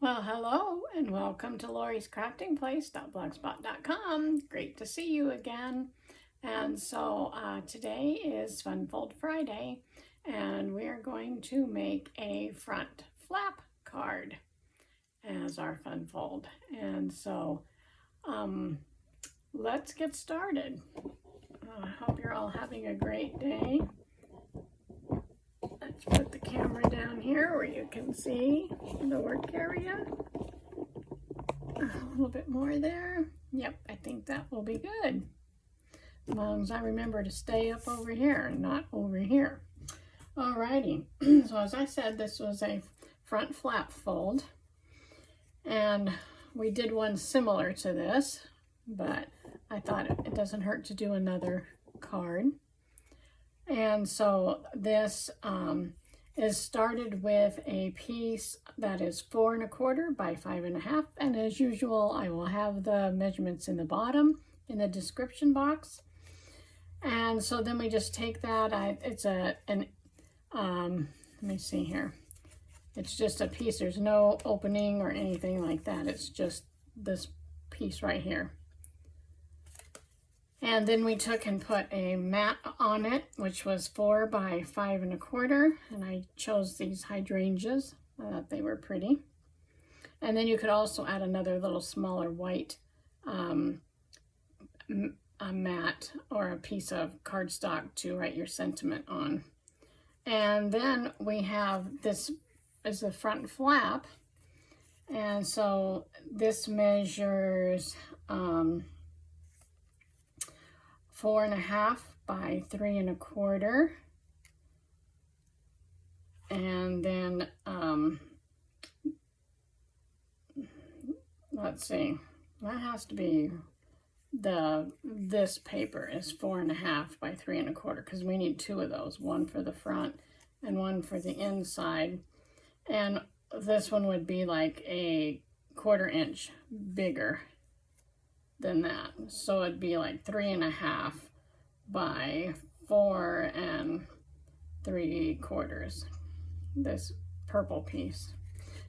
Well, hello and welcome to Lori's Crafting Place.blogspot.com. Great to see you again. And so today is Fun Fold Friday, and we are going to make a front flap card as our fun fold. And so let's get started. I hope you're all having a great day. Let's put the camera down here where you can see the work area. A little bit more there. Yep, I think that will be good. As long as I remember to stay up over here and not over here. Alrighty, so as I said, this was a front flap fold. And we did one similar to this, but I thought it doesn't hurt to do another card. And so this is started with a piece that is 4 1/4 by 5 1/2, and as usual I will have the measurements in the bottom in the description box. And so then we just take that. Let me see here. It's just a piece. There's no opening or anything like that. It's just this piece right here. And then we took and put a mat on it, which was 4 by 5 1/4, and I chose these hydrangeas. I thought they were pretty. And then you could also add another little smaller white a mat or a piece of cardstock to write your sentiment on. And then we have this is the front flap, and so this measures 4 1/2 by 3 1/4, and then let's see, that has to be this paper is 4 1/2 by 3 1/4, because we need 2 of those, one for the front and one for the inside. And this one would be like a 1/4 inch bigger than that, so it'd be like 3 1/2 by 4 3/4, this purple piece.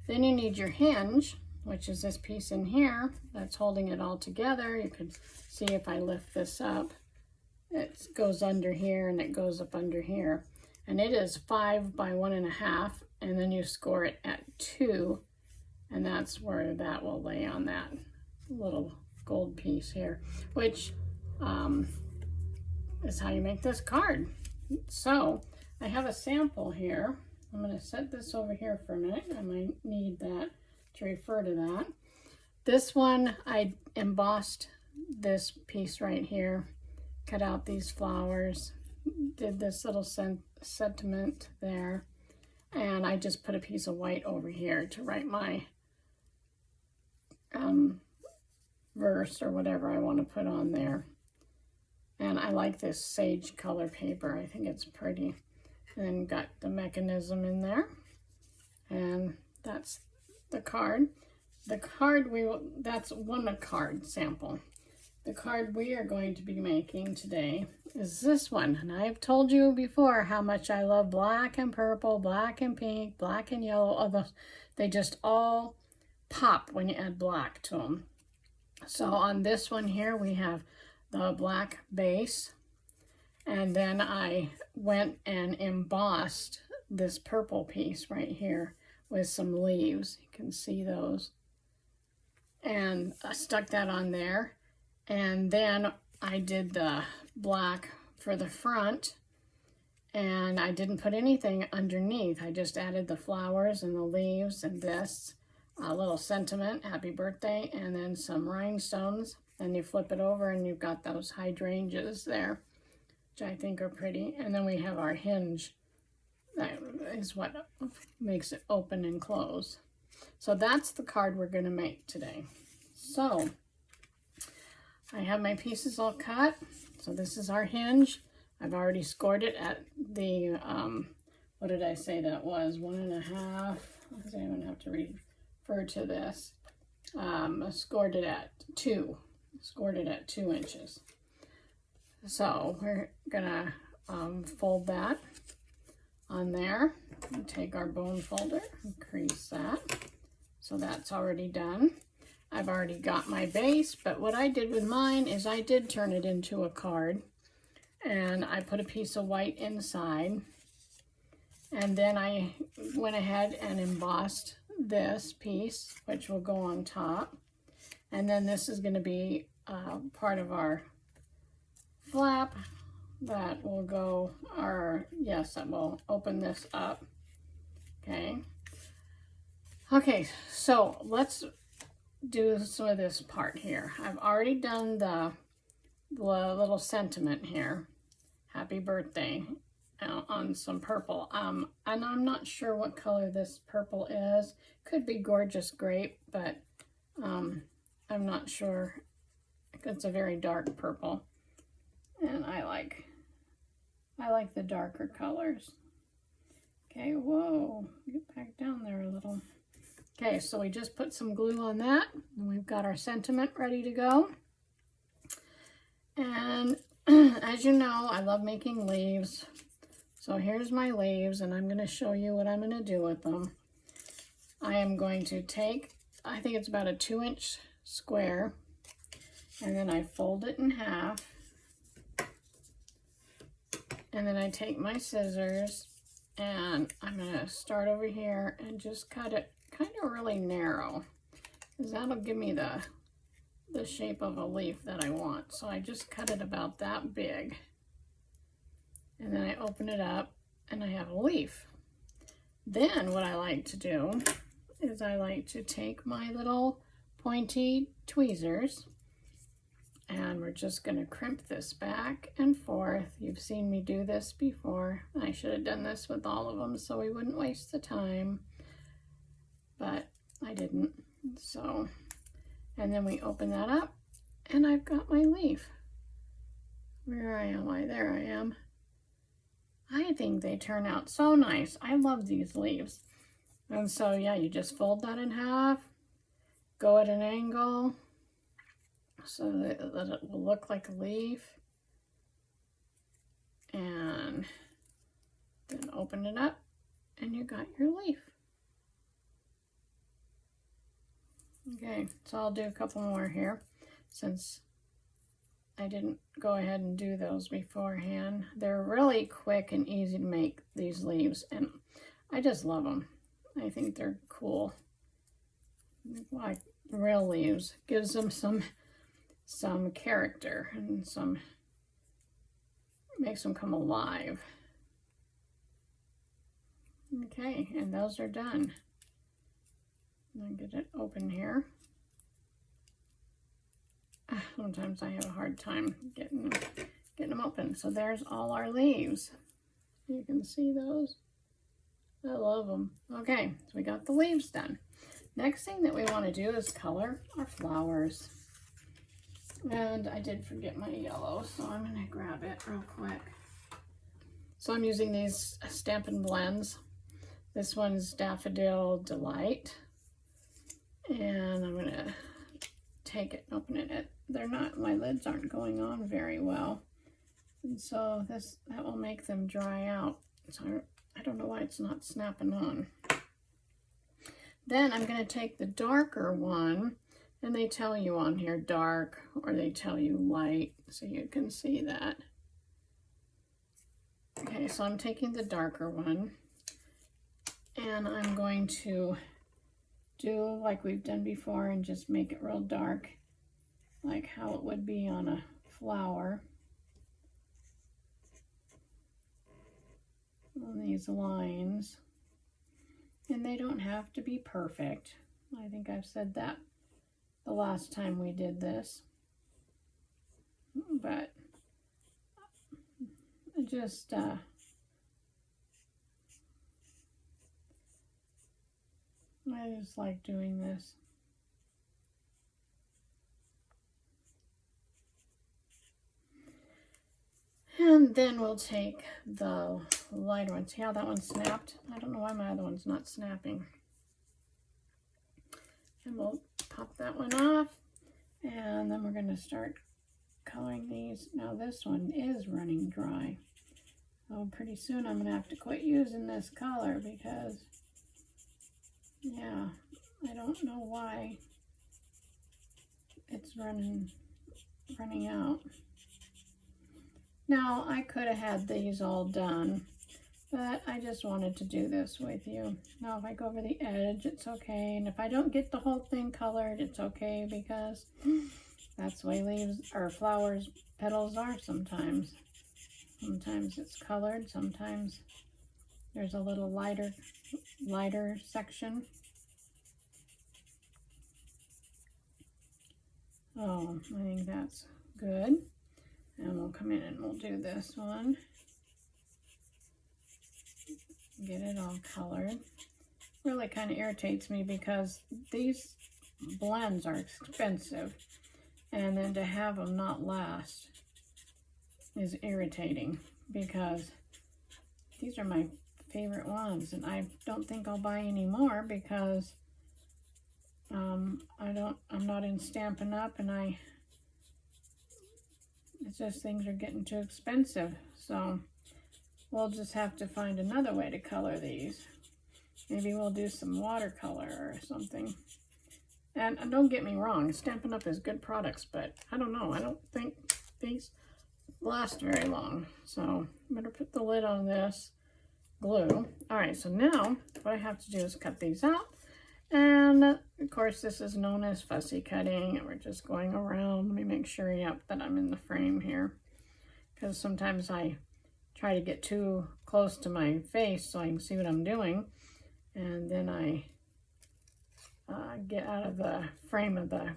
Then you need your hinge, which is this piece in here that's holding it all together. You could see if I lift this up, it goes under here and it goes up under here, and it is 5 by 1 1/2, and then you score it at 2, and that's where that will lay on that little gold piece here, which is how you make this card. So I have a sample here. I'm going to set this over here for a minute. I might need that to refer to that. This one, I embossed this piece right here, cut out these flowers, did this little sentiment there, and I just put a piece of white over here to write my verse or whatever I want to put on there. And I like this sage color paper. I think it's pretty. And then got the mechanism in there, and that's the card. The card that's one card sample. The card we are going to be making today is this one, and I've told you before how much I love black and purple, black and pink, black and yellow. Although they just all pop when you add black to them. So on this one here we have the black base, and then I went and embossed this purple piece right here with some leaves. You can see those. And I stuck that on there. And then I did the black for the front, and I didn't put anything underneath. I just added the flowers and the leaves and this little sentiment, happy birthday, and then some rhinestones. And you flip it over and you've got those hydrangeas there, which I think are pretty. And then we have our hinge. That is what makes it open and close. So that's the card we're going to make today. So I have my pieces all cut. So this is our hinge. I've already scored it at the, what did I say that was? 1 1/2. I'm going to have to refer to this. I scored it at 2. Scored it at 2 inches. So we're gonna fold that on there and take our bone folder and crease that. So that's already done. I've already got my base, but what I did with mine is I did turn it into a card, and I put a piece of white inside, and then I went ahead and embossed this piece, which will go on top. And then this is going to be part of our flap that will go, that will open this up. Okay, so let's do some of this part here. I've already done the little sentiment here, happy birthday, on some purple. And I'm not sure what color this purple is. Could be gorgeous grape, but I'm not sure. It's a very dark purple, and I like the darker colors. Okay, whoa, get back down there a little. Okay, so we just put some glue on that, and we've got our sentiment ready to go. And as you know, I love making leaves. So here's my leaves, and I'm going to show you what I'm going to do with them. I am going to take, I think it's about a 2-inch square, and then I fold it in half. And then I take my scissors, and I'm going to start over here and just cut it kind of really narrow, because that'll give me the shape of a leaf that I want. So I just cut it about that big, and then I open it up and I have a leaf. Then what I like to do is I like to take my little pointy tweezers, and we're just going to crimp this back and forth. You've seen me do this before. I should have done this with all of them so we wouldn't waste the time, but I didn't. So, and then we open that up, and I've got my leaf. Where am I? There I am. I think they turn out so nice. I love these leaves. And so, yeah, you just fold that in half, go at an angle so that it will look like a leaf, and then open it up, and you got your leaf. Okay, so I'll do a couple more here since I didn't go ahead and do those beforehand. They're really quick and easy to make, these leaves, and I just love them. I think they're cool. Like real leaves. Gives them some character and makes them come alive. Okay, and those are done. I'll get it open here. Sometimes I have a hard time getting them open. So there's all our leaves. You can see those. I love them. Okay, so we got the leaves done. Next thing that we want to do is color our flowers. And I did forget my yellow, so I'm going to grab it real quick. So I'm using these Stampin' Blends. This one's Daffodil Delight. And I'm going to take it and open it. My lids aren't going on very well. And so that will make them dry out. So I don't know why it's not snapping on. Then I'm going to take the darker one, and they tell you on here dark, or they tell you light, so you can see that. Okay, so I'm taking the darker one, and I'm going to do like we've done before and just make it real dark, like how it would be on a flower. On these lines. And they don't have to be perfect. I think I've said that the last time we did this. But just I just like doing this. And then we'll take the lighter one. See how that one snapped? I don't know why my other one's not snapping. And we'll pop that one off. And then we're going to start coloring these. Now this one is running dry. So pretty soon I'm going to have to quit using this color because, yeah, I don't know why it's running out. Now, I could have had these all done, but I just wanted to do this with you. Now, if I go over the edge, it's okay. And if I don't get the whole thing colored, it's okay, because that's the way leaves or flowers petals are sometimes. Sometimes it's colored, sometimes there's a little lighter section. Oh, I think that's good. And we'll come in and we'll do this one. Get it all colored. Really kind of irritates me because these blends are expensive. And then to have them not last is irritating, because these are my favorite ones. And I don't think I'll buy any more because I'm not in Stampin' Up, and it's just things are getting too expensive. So we'll just have to find another way to color these. Maybe we'll do some watercolor or something. And don't get me wrong, Stampin' Up is good products, but I don't know. I don't think these last very long. So I'm going to put the lid on this, glue. All right, so now what I have to do is cut these out. And of course, this is known as fussy cutting, and we're just going around. Let me make sure, yep, that I'm in the frame here, because sometimes I try to get too close to my face so I can see what I'm doing, and then I get out of the frame of the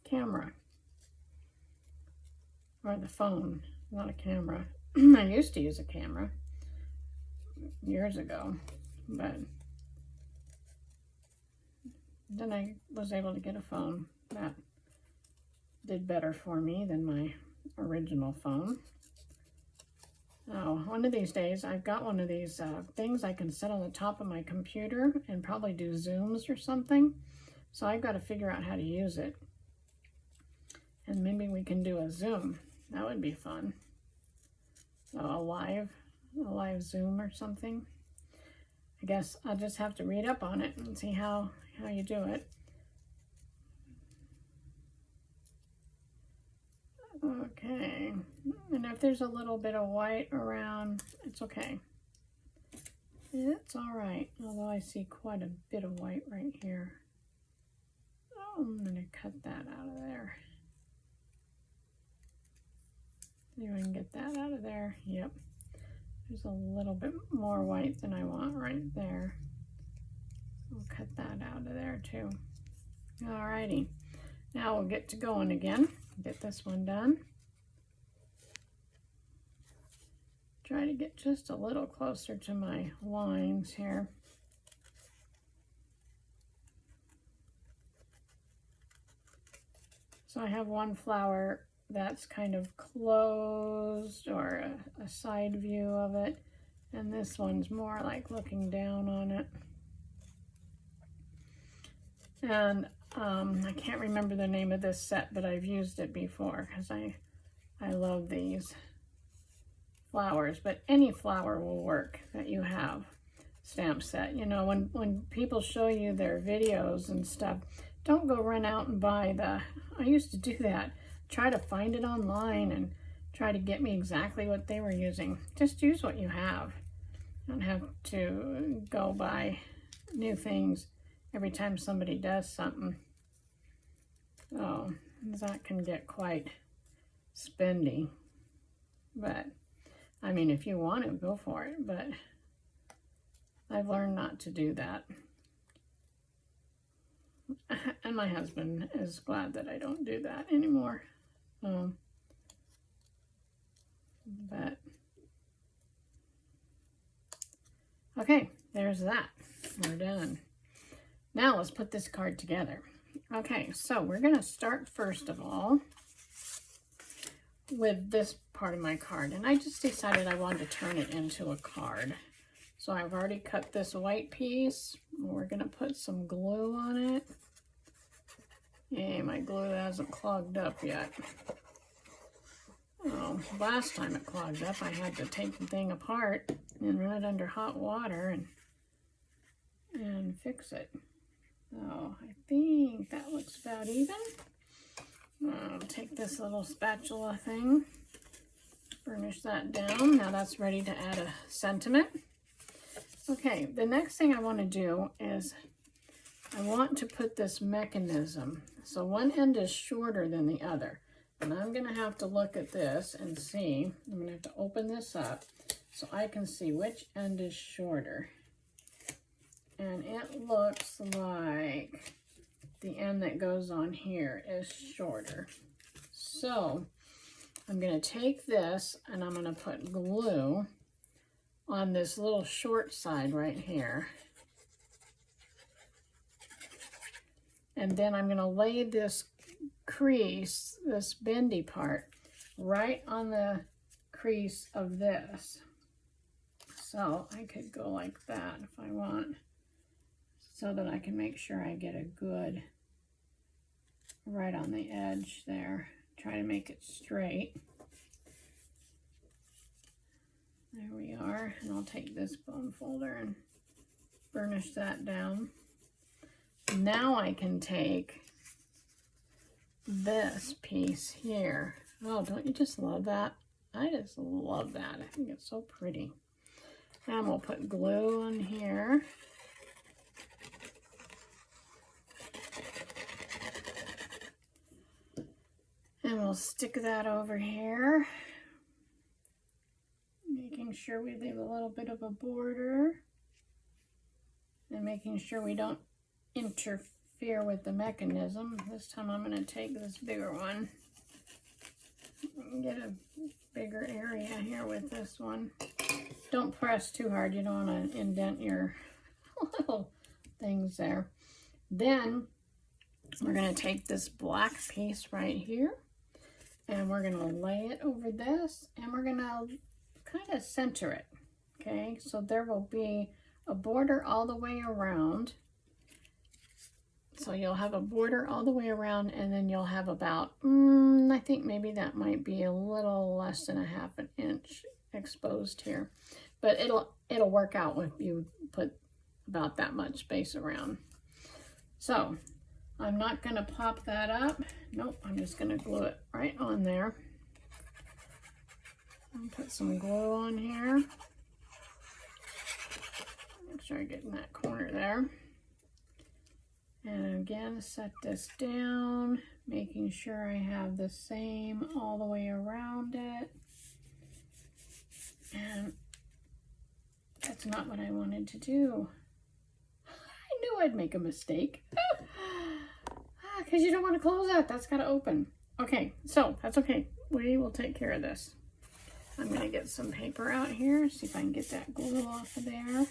camera, or the phone, not a camera. I used to use a camera years ago, but then I was able to get a phone that did better for me than my original phone. Oh, one of these days, I've got one of these things I can set on the top of my computer and probably do Zooms or something. So I've got to figure out how to use it. And maybe we can do a Zoom. That would be fun. A live Zoom or something. I guess I'll just have to read up on it and see how you do it. Okay, and if there's a little bit of white around, it's okay. It's all right, although I see quite a bit of white right here. Oh, I'm gonna cut that out of there. See if I can get that out of there. Yep, there's a little bit more white than I want right there. We'll cut that out of there too. Alrighty, now we'll get to going again. Get this one done. Try to get just a little closer to my lines here. So I have one flower that's kind of closed, or a side view of it, and this one's more like looking down on it. And I can't remember the name of this set, but I've used it before because I love these flowers. But any flower will work that you have stamp set. You know, when people show you their videos and stuff, don't go run out and buy I used to do that. Try to find it online and try to get me exactly what they were using. Just use what you have. You don't have to go buy new things every time somebody does something. Oh, that can get quite spendy. But, I mean, if you want to, go for it. But I've learned not to do that. And my husband is glad that I don't do that anymore. But, okay, there's that. We're done. Now let's put this card together. Okay, so we're going to start first of all with this part of my card. And I just decided I wanted to turn it into a card. So I've already cut this white piece. We're going to put some glue on it. Yay, my glue hasn't clogged up yet. Oh, last time it clogged up, I had to take the thing apart and run it under hot water and fix it. So I think that looks about even. I'll take this little spatula thing, burnish that down. Now that's ready to add a sentiment. Okay, the next thing I want to do is I want to put this mechanism. So one end is shorter than the other. And I'm going to have to look at this and see. I'm going to have to open this up so I can see which end is shorter. And it looks like the end that goes on here is shorter. So I'm going to take this and I'm going to put glue on this little short side right here. And then I'm going to lay this crease, this bendy part, right on the crease of this. So I could go like that if I want, so that I can make sure I get a good right on the edge there. Try to make it straight. There we are. And I'll take this bone folder and burnish that down. Now I can take this piece here. Oh, don't you just love that? I just love that. I think it's so pretty. And we'll put glue on here. And we'll stick that over here. Making sure we leave a little bit of a border. And making sure we don't interfere with the mechanism. This time I'm going to take this bigger one and get a bigger area here with this one. Don't press too hard. You don't want to indent your little things there. Then we're going to take this black piece right here and we're going to lay it over this and we're going to kind of center it. Okay, so there will be a border all the way around. So you'll have a border all the way around and then you'll have about, I think maybe that might be a little less than 1/2 inch exposed here. But it'll work out if you put about that much space around. So I'm not going to pop that up. Nope, I'm just going to glue it right on there. I'll put some glue on here. Make sure I get in that corner there. And again, set this down, making sure I have the same all the way around it. And that's not what I wanted to do. I knew I'd make a mistake. Because you don't want to close that. That's got to open. Okay, so that's okay. We will take care of this. I'm going to get some paper out here, see if I can get that glue off of there.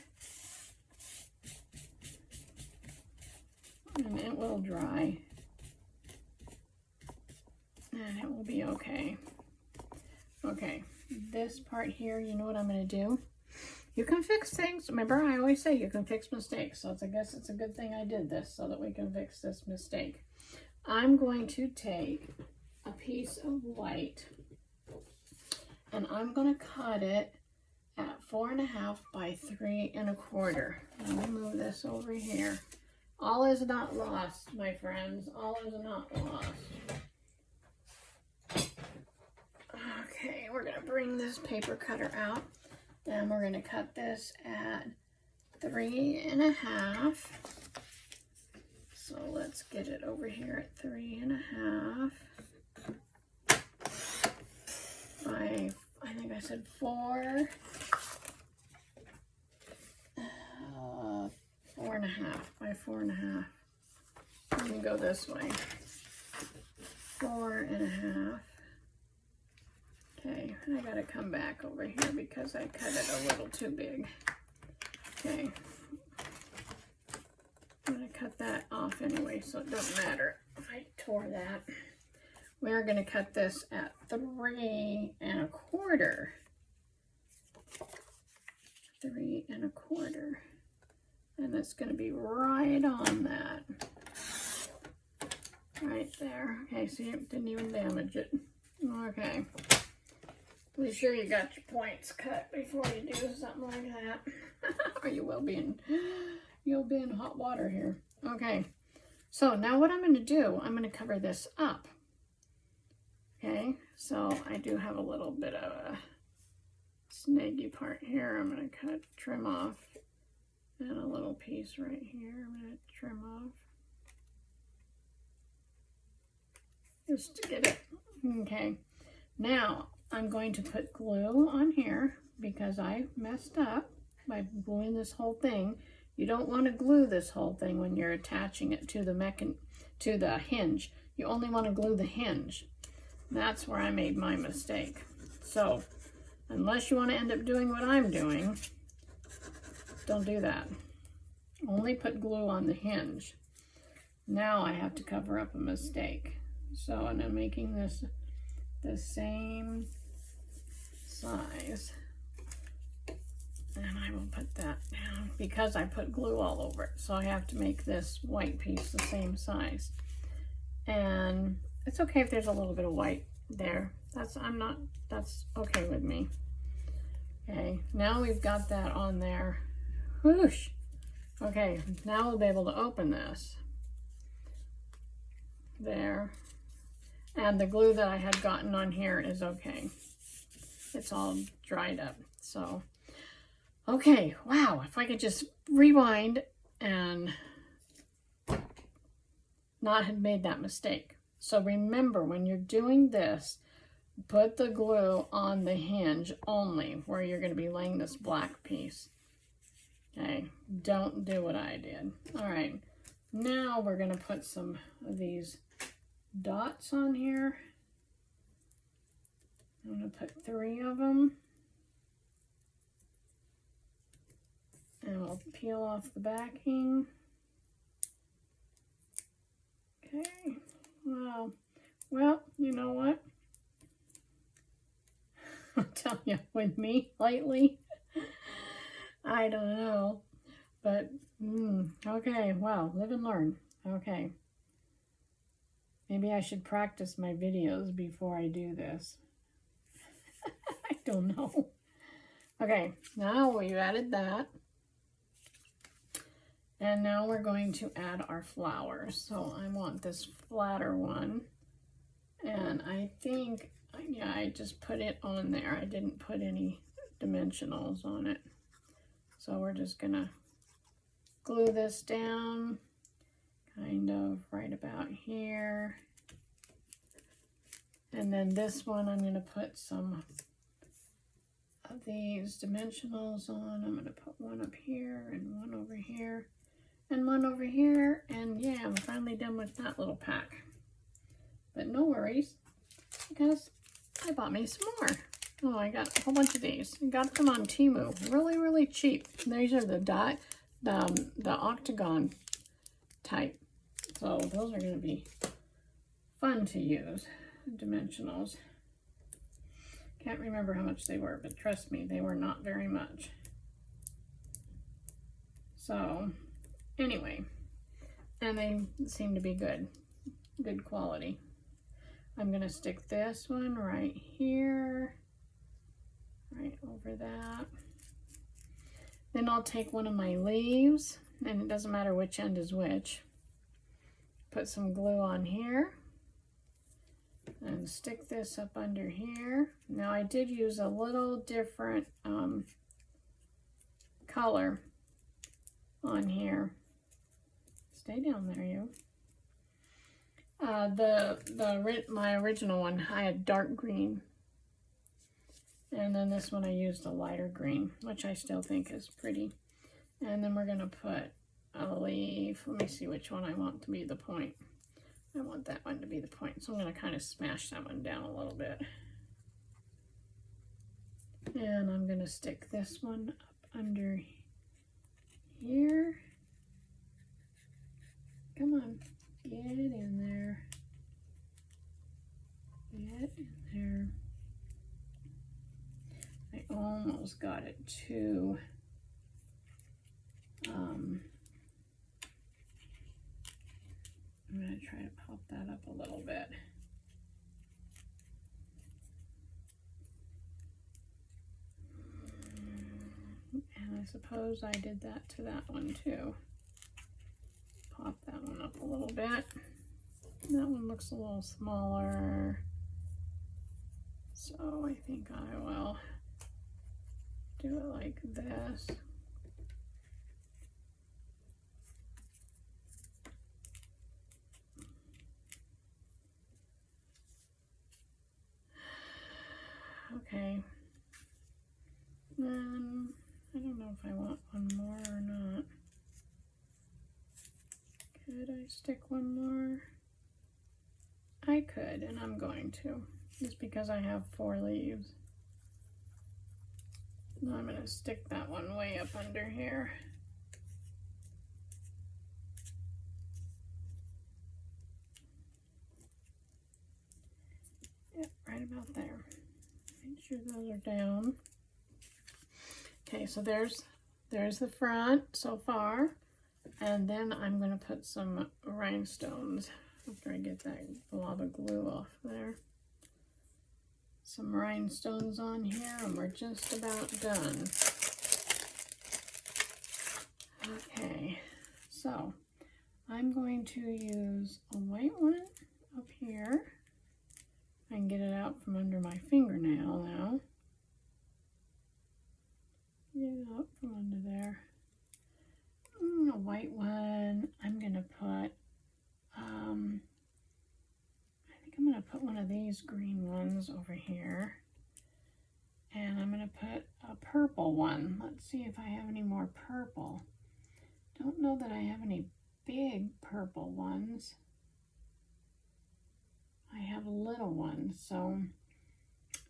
And it will dry. And it will be okay. Okay, this part here, you know what I'm going to do? You can fix things. Remember, I always say you can fix mistakes. So I guess it's a good thing I did this so that we can fix this mistake. I'm going to take a piece of white and I'm going to cut it at 4.5 by 3.25. Let me move this over here. All is not lost, my friends. All is not lost. Okay, we're going to bring this paper cutter out. And we're going to cut this at 3.5. So let's get it over here at 3.5. By, I think I said 4. 4.5 by 4.5. Let me go this way. 4.5. Okay, I gotta come back over here because I cut it a little too big. Okay. I'm gonna cut that off anyway, so it doesn't matter if I tore that. We're gonna cut this at 3.25. 3.25. And it's going to be right on that. Right there. Okay, see, it didn't even damage it. Okay. Be sure you got your points cut before you do something like that. Or you'll be in hot water here. Okay, so now what I'm going to do, I'm going to cover this up. Okay, so I do have a little bit of a snaggy part here. I'm going to trim off, and a little piece right here I'm going to trim off. Just to get it. Okay, now I'm going to put glue on here because I messed up by gluing this whole thing. You don't want to glue this whole thing when you're attaching it to the hinge. You only want to glue the hinge. That's where I made my mistake. So, unless you want to end up doing what I'm doing, don't do that. Only put glue on the hinge. Now I have to cover up a mistake. So, and I'm making this the same size. And I will put that down because I put glue all over it. So I have to make this white piece the same size. And it's okay if there's a little bit of white there. That's okay with me. Okay, now we've got that on there. Whoosh. Okay, now we'll be able to open this. There. And the glue that I had gotten on here is okay. It's all dried up, so. Okay, wow, if I could just rewind and not have made that mistake. So remember, when you're doing this, put the glue on the hinge only where you're going to be laying this black piece. Okay, don't do what I did. All right, now we're going to put some of these dots on here. I'm going to put 3 of them. And we'll peel off the backing. Okay, well, you know what? I'll tell you, with me lately, I don't know. But, okay, well, live and learn. Okay. Maybe I should practice my videos before I do this. I don't know. Okay, now we've added that. And now we're going to add our flowers. So I want this flatter one. And I think, yeah, I just put it on there. I didn't put any dimensionals on it. So we're just gonna glue this down, kind of right about here. And then this one, I'm gonna put some of these dimensionals on. I'm gonna put one up here and one over here. And one over here, and yeah, I'm finally done with that little pack. But no worries, because I bought me some more. Oh, I got a whole bunch of these. I got them on Temu, really, really cheap. These are the octagon type. So those are going to be fun to use, dimensionals. Can't remember how much they were, but trust me, they were not very much. So anyway, and they seem to be good quality. I'm going to stick this one right here, right over that. Then I'll take one of my leaves, and it doesn't matter which end is which. Put some glue on here, and stick this up under here. Now I did use a little different color on here. Stay down there, you. My original one, I had dark green. And then this one I used a lighter green, which I still think is pretty. And then we're going to put a leaf. Let me see which one I want to be the point. I want that one to be the point. So I'm going to kind of smash that one down a little bit. And I'm going to stick this one up under here. Come on, get it in there. Get in there. I almost got it too. I'm going to try to pop that up a little bit. And I suppose I did that to that one too. Pop a little bit. That one looks a little smaller. So I think I will do it like this. Okay. Then I don't know if I want one more or not. Could I stick one more? I could, and I'm going to, just because I have 4 leaves. Now I'm going to stick that one way up under here. Yep, right about there. Make sure those are down. Okay, so there's the front so far, and then I'm going to put some rhinestones after I get that blob of glue off there. Some rhinestones on here, and we're just about done. Okay, so I'm going to use a white one up here. I can get it out from under my fingernail now. Get it out from under there. A white one. I'm gonna put, I think I'm gonna put one of these green ones over here. And I'm gonna put a purple one. Let's see if I have any more purple. Don't know that I have any big purple ones. I have little ones, so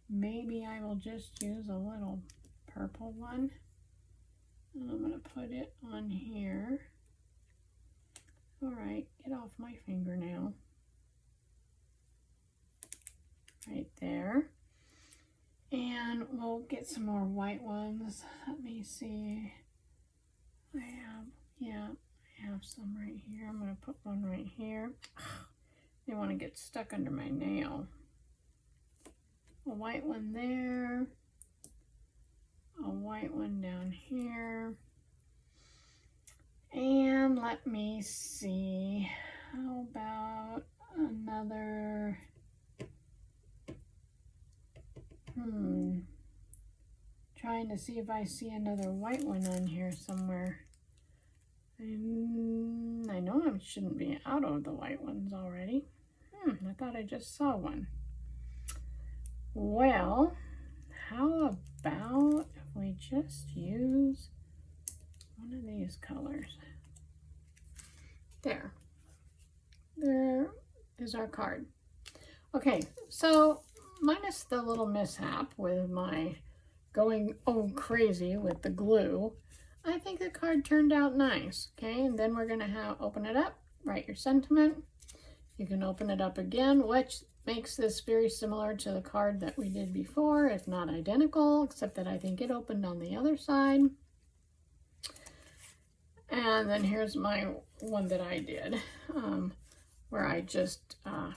maybe I will just use a little purple one. And I'm going to put it on here. All right, get off my fingernail. Right there. And we'll get some more white ones. Let me see. I have some right here. I'm going to put one right here. They want to get stuck under my nail. A white one there. A white one down here. And let me see. How about another? Trying to see if I see another white one on here somewhere. I know I shouldn't be out of the white ones already. I thought I just saw one. Well, how about if we just use one of these colors? There. There is our card. Okay, so minus the little mishap with my going crazy with the glue, I think the card turned out nice. Okay, and then we're going to open it up, write your sentiment. You can open it up again, which makes this very similar to the card that we did before, if not identical, except that I think it opened on the other side. And then here's my one that I did, where I just, I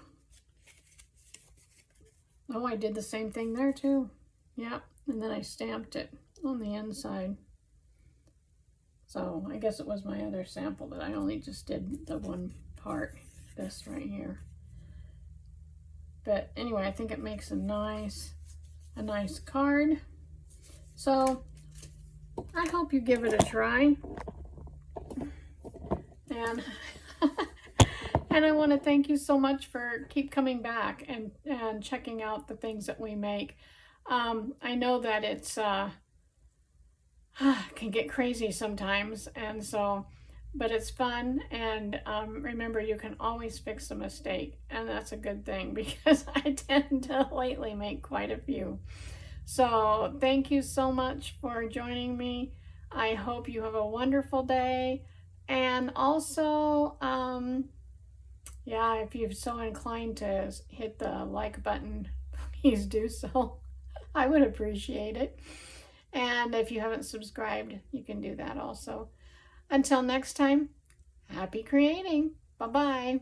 did the same thing there too. Yeah, and then I stamped it on the inside. So I guess it was my other sample that I only just did the one part, this right here. But anyway, I think it makes a nice card. So I hope you give it a try. And and I want to thank you so much for keep coming back and checking out the things that we make. I know that it's can get crazy sometimes, and so, but it's fun, and remember, you can always fix a mistake, and that's a good thing because I tend to lately make quite a few. So thank you so much for joining me. I hope you have a wonderful day, and also if you're so inclined to hit the like button, please do so. I would appreciate it. And if you haven't subscribed, you can do that also. Until next time, happy creating. Bye-bye.